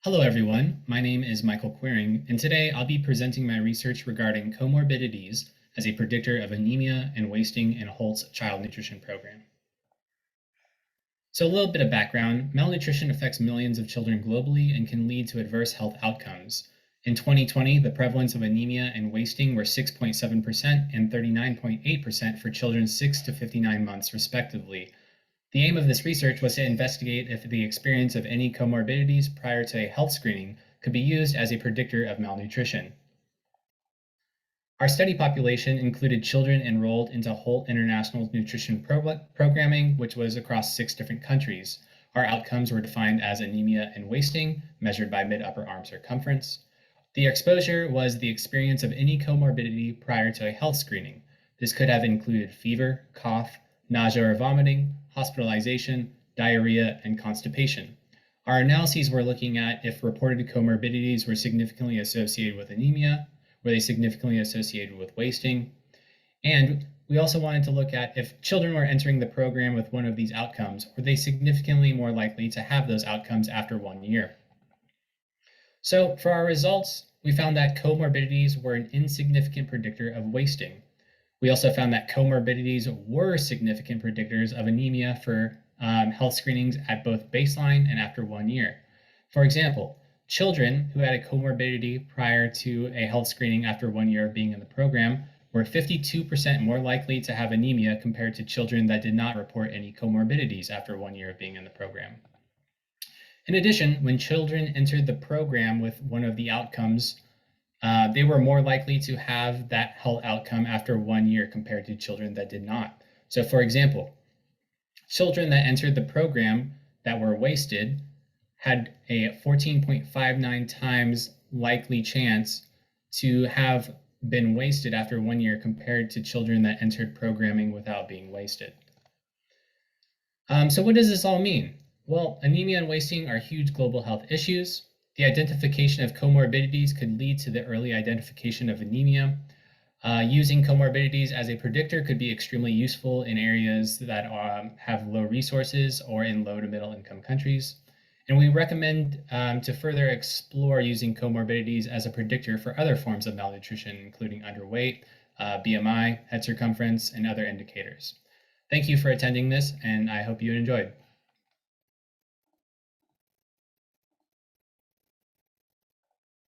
Hello everyone, my name is Michael Quiring, and today I'll be presenting my research regarding comorbidities as a predictor of anemia and wasting in Holt's child nutrition program. So a little bit of background, malnutrition affects millions of children globally and can lead to adverse health outcomes. In 2020, the prevalence of anemia and wasting were 6.7% and 39.8% for children 6 to 59 months respectively. The aim of this research was to investigate if the experience of any comorbidities prior to a health screening could be used as a predictor of malnutrition. Our study population included children enrolled into Holt International Nutrition Programming, which was across 6 different countries. Our outcomes were defined as anemia and wasting, measured by mid-upper arm circumference. The exposure was the experience of any comorbidity prior to a health screening. This could have included fever, cough, nausea or vomiting, hospitalization, diarrhea, and constipation. Our analyses were looking at if reported comorbidities were significantly associated with anemia, were they significantly associated with wasting, and we also wanted to look at if children were entering the program with one of these outcomes, were they significantly more likely to have those outcomes after 1 year. So for our results, we found that comorbidities were an insignificant predictor of wasting. We also found that comorbidities were significant predictors of anemia for health screenings at both baseline and after 1 year. For example, children who had a comorbidity prior to a health screening after 1 year of being in the program were 52% more likely to have anemia compared to children that did not report any comorbidities after 1 year of being in the program. In addition, when children entered the program with one of the outcomes, they were more likely to have that health outcome after 1 year compared to children that did not. So for example, children that entered the program that were wasted had a 14.59 times likely chance to have been wasted after 1 year compared to children that entered programming without being wasted. So what does this all mean? Well, anemia and wasting are huge global health issues. The identification of comorbidities could lead to the early identification of anemia. Using comorbidities as a predictor could be extremely useful in areas that have low resources or in low to middle income countries. And we recommend to further explore using comorbidities as a predictor for other forms of malnutrition, including underweight, BMI, head circumference, and other indicators. Thank you for attending this, and I hope you enjoyed.